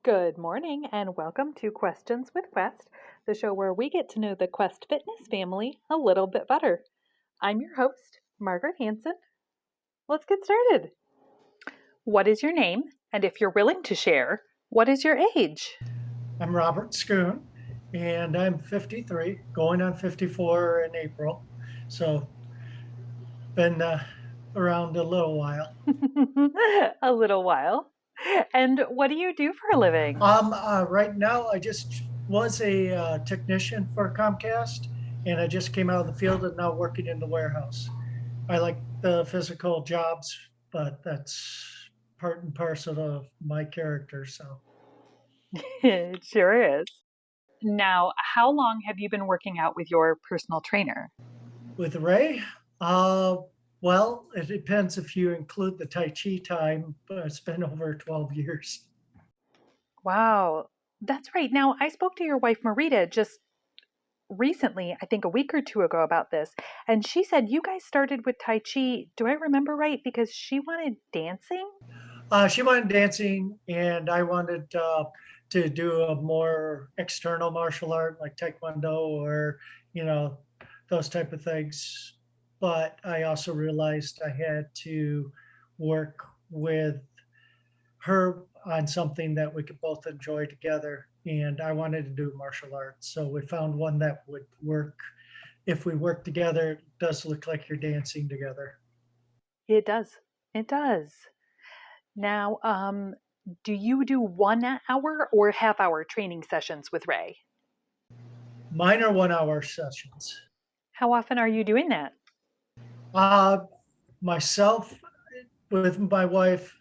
Good morning and welcome to Questions with Quest, the show where we get to know the Quest Fitness family a little bit better. I'm your host, Margaret Hanson. Let's get started. What is your name? And if you're willing to share, what is your age? I'm Robert Schoon, and I'm 53, going on 54 in April. So, been around a little while. A little while. And what do you do for a living? Right now, I just was a technician for Comcast, and I just came out of the field and now working in the warehouse. I like the physical jobs, but that's part and parcel of my character. So, It sure is. Now, how long have you been working out with your personal trainer? with Ray, uh, well, it depends if you include the Tai Chi time, but it's been over 12 years. Wow, that's right. Now, I spoke to your wife, Marita, just recently, I think a week or two ago about this, and she said you guys started with Tai Chi. Do I remember right? Because she wanted dancing? She wanted dancing, and I wanted to do a more external martial art like Taekwondo or, you know, those type of things. But I also realized I had to work with her on something that we could both enjoy together. And I wanted to do martial arts. So we found one that would work. If we work together, it does look like you're dancing together. It does. It does. Now, do you do 1 hour or half hour training sessions with Ray? Mine are 1 hour sessions. How often are you doing that? Uh, Myself with my wife,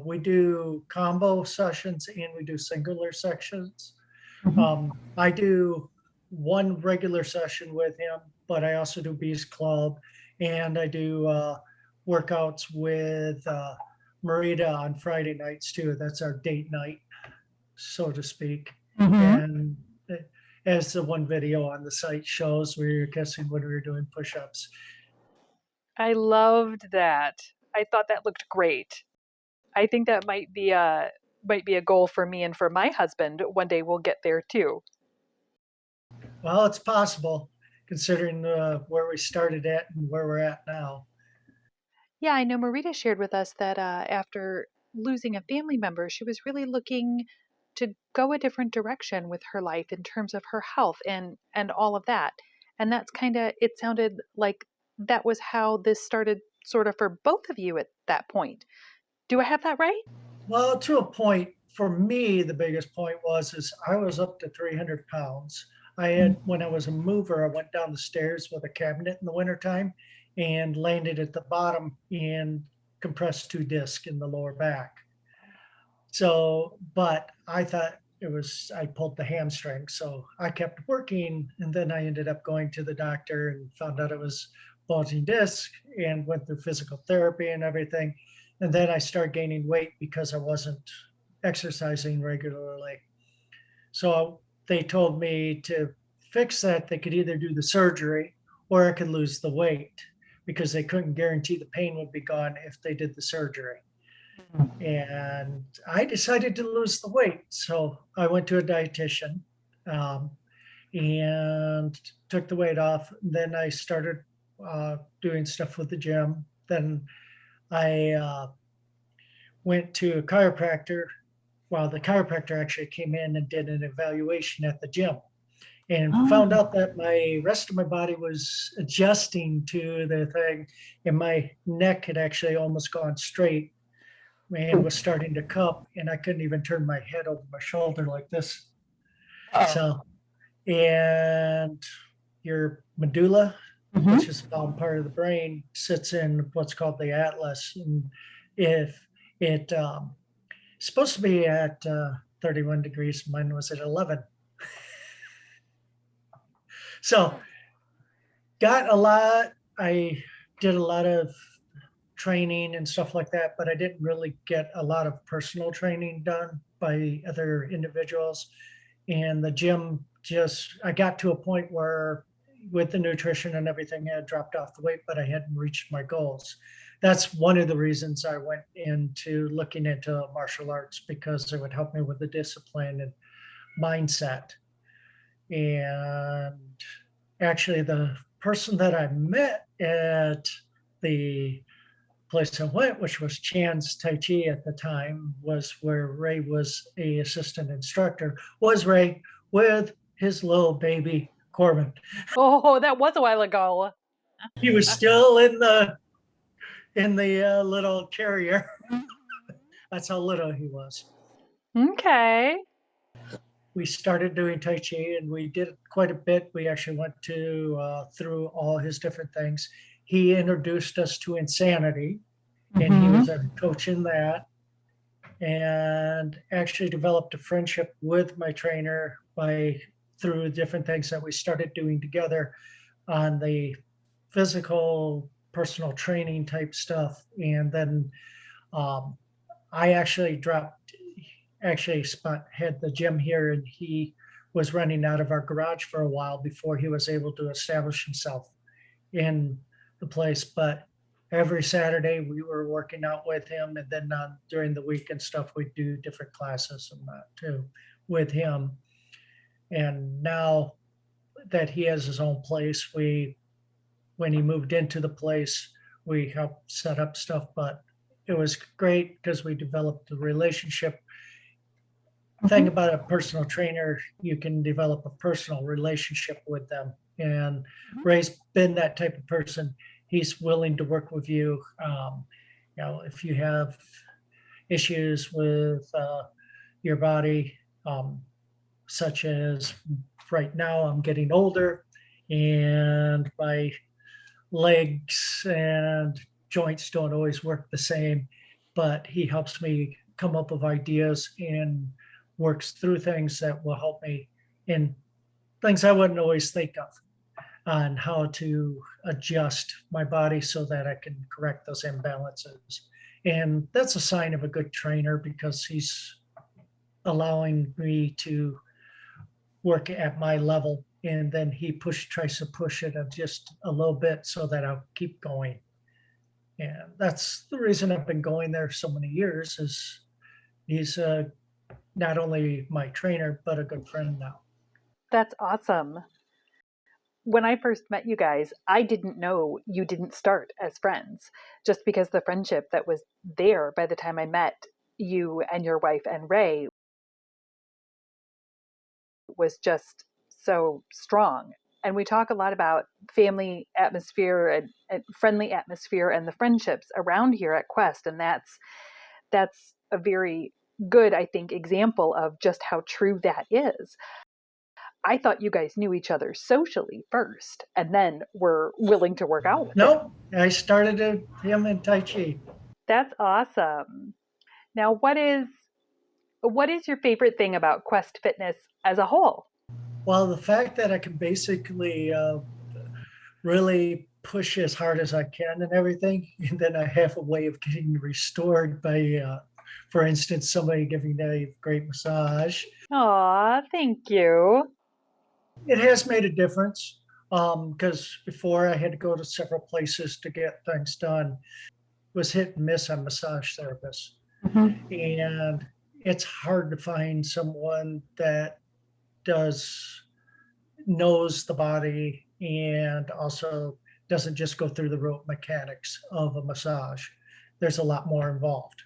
we do combo sessions and we do singular sections. I do one regular session with him, but I also do Beast Club and I do workouts with Marita on Friday nights too. That's our date night, so to speak. Mm-hmm. And as the one video on the site shows, we were guessing when we were doing push ups. I loved that. I thought that looked great. I think that might be a goal for me and for my husband. One day we'll get there too. Well, it's possible considering where we started at and where we're at now. Yeah, I know Marita shared with us that after losing a family member, she was really looking to go a different direction with her life in terms of her health and all of that. And that's kind of it sounded like that was how this started sort of for both of you at that point. Do I have that right? Well, to a point, for me, the biggest point was is I was up to 300 pounds. I had when I was a mover, I went down the stairs with a cabinet in the wintertime and landed at the bottom and compressed two discs in the lower back. So, but I thought it was, I pulled the hamstring. So I kept working. And then I ended up going to the doctor and found out it was bulging disc and went through physical therapy and everything. And then I started gaining weight because I wasn't exercising regularly. So they told me to fix that. They could either do the surgery or I could lose the weight because they couldn't guarantee the pain would be gone if they did the surgery. And I decided to lose the weight. So I went to a dietitian um, and took the weight off. Then I started doing stuff with the gym. Then I went to a chiropractor. Well, the chiropractor actually came in and did an evaluation at the gym and found Oh, out that my rest of my body was adjusting to the thing, and my neck had actually almost gone straight and was starting to cup, and I couldn't even turn my head over my shoulder like this. So, and your medulla, which hmm. is a bottom part of the brain, sits in what's called the atlas. And if it supposed to be at 31 degrees, mine was at 11. So, got a lot. I did a lot of training and stuff like that, but I didn't really get a lot of personal training done by other individuals. And the gym just, I got to a point where with the nutrition and everything, I had dropped off the weight, but I hadn't reached my goals. that's one of the reasons I went into looking into martial arts because it would help me with the discipline and mindset. And actually, the person that I met at the place I went, which was Chan's Tai Chi at the time, was where Ray was a assistant instructor, was Ray with his little baby Corbin. Oh, that was a while ago. He was still in the little carrier. That's how little he was. Okay. We started doing Tai Chi and we did quite a bit. We actually went to through all his different things. He introduced us to Insanity, and he was a coach in that, and actually developed a friendship with my trainer by through different things that we started doing together on the physical personal training type stuff. And then um, I actually dropped, actually Spot had the gym here and he was running out of our garage for a while before he was able to establish himself in the place. But every Saturday we were working out with him. And then during the week and stuff, we do different classes and that too with him. And now that he has his own place, when he moved into the place, we helped set up stuff, but it was great because we developed a relationship. Thing about a personal trainer, you can develop a personal relationship with them. And Ray's been that type of person. He's willing to work with you. If you have issues with your body, such as right now, I'm getting older and my legs and joints don't always work the same, but he helps me come up with ideas and works through things that will help me in things I wouldn't always think of on how to adjust my body so that I can correct those imbalances. And that's a sign of a good trainer because he's allowing me to work at my level, and then he tries to push it just a little bit so that I'll keep going. And that's the reason I've been going there so many years is he's not only my trainer, but a good friend now. That's awesome. When I first met you guys, I didn't know you didn't start as friends just because the friendship that was there by the time I met you and your wife and Ray was just so strong. And we talk a lot about family atmosphere and friendly atmosphere and the friendships around here at Quest. And that's a very good, I think, example of just how true that is. I thought you guys knew each other socially first and then were willing to work out with No, him. I started him in Tai Chi. That's awesome. Now, what is your favorite thing about Quest Fitness as a whole? Well, the fact that I can basically really push as hard as I can and everything, and then I have a way of getting restored by, for instance, somebody giving a great massage. Aw, thank you. It has made a difference because before I had to go to several places to get things done. It was hit and miss on massage therapists, and it's hard to find someone that does knows the body and also doesn't just go through the rote mechanics of a massage. There's a lot more involved,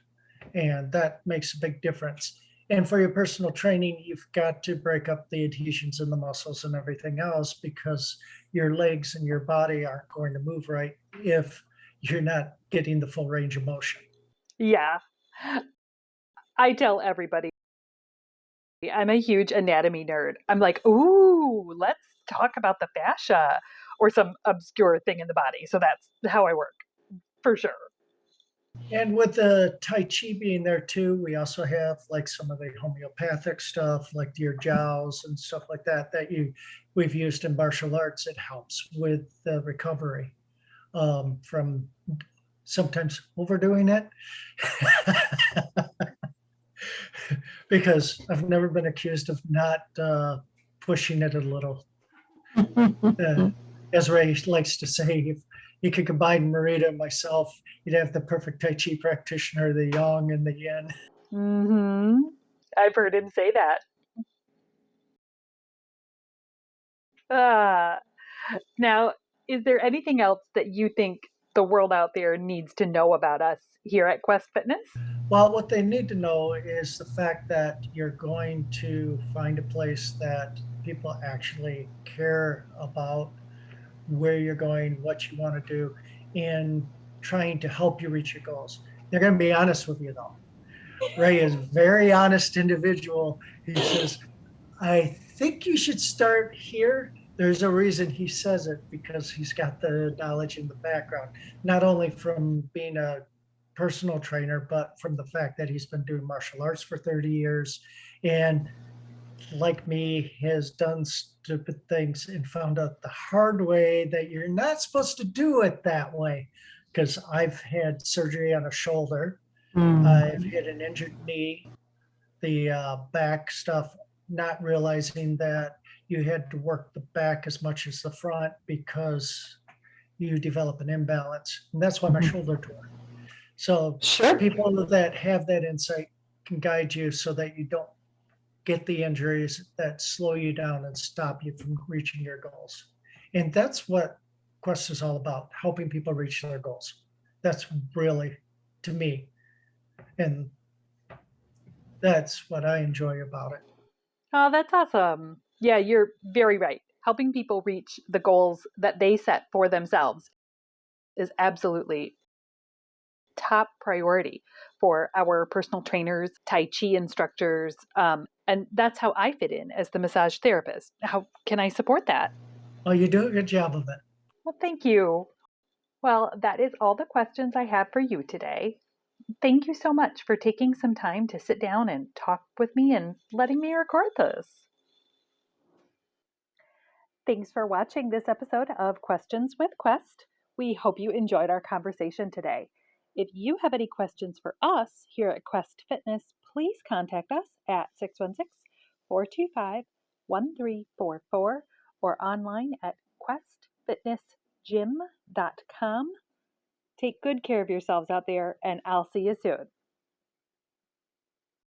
and that makes a big difference. And for your personal training, you've got to break up the adhesions in the muscles and everything else because your legs and your body aren't going to move right if you're not getting the full range of motion. Yeah. I tell everybody I'm a huge anatomy nerd. I'm like, ooh, let's talk about the fascia or some obscure thing in the body. So that's how I work for sure. And with the Tai Chi being there too, we also have like some of the homeopathic stuff, like your jowls and stuff like that, that we've used in martial arts. It helps with the recovery from sometimes overdoing it. Because I've never been accused of not pushing it a little. As Ray likes to say, you could combine Marita and myself. You'd have the perfect Tai Chi practitioner, the yang and the yin. Mm-hmm. I've heard him say that. Uh, Now, is there anything else that you think the world out there needs to know about us here at Quest Fitness? Well, what they need to know is the fact that you're going to find a place that people actually care about where you're going, what you want to do, and trying to help you reach your goals. They're going to be honest with you, though. Ray is a very honest individual. He says, I think you should start here. There's a reason he says it because he's got the knowledge in the background, not only from being a personal trainer, but from the fact that he's been doing martial arts for 30 years and, like me, has done stupid things and found out the hard way that you're not supposed to do it that way. Because I've had surgery on a shoulder, I've Mm. had an injured knee, the back stuff, not realizing that you had to work the back as much as the front because you develop an imbalance. And that's why my Mhm. shoulder tore. So Sure. people that have that insight can guide you so that you don't get the injuries that slow you down and stop you from reaching your goals. And that's what Quest is all about, helping people reach their goals. That's really, to me, and that's what I enjoy about it. Oh, that's awesome. Yeah, you're very right. Helping people reach the goals that they set for themselves is absolutely top priority for our personal trainers, Tai Chi instructors. And that's how I fit in as the massage therapist. How can I support that? Oh, you do a good job of it. Well, thank you. Well, that is all the questions I have for you today. Thank you so much for taking some time to sit down and talk with me and letting me record this. Thanks for watching this episode of Questions with Quest. We hope you enjoyed our conversation today. If you have any questions for us here at Quest Fitness, please contact us at 616 425 1344 or online at questfitnessgym.com. Take good care of yourselves out there, and I'll see you soon.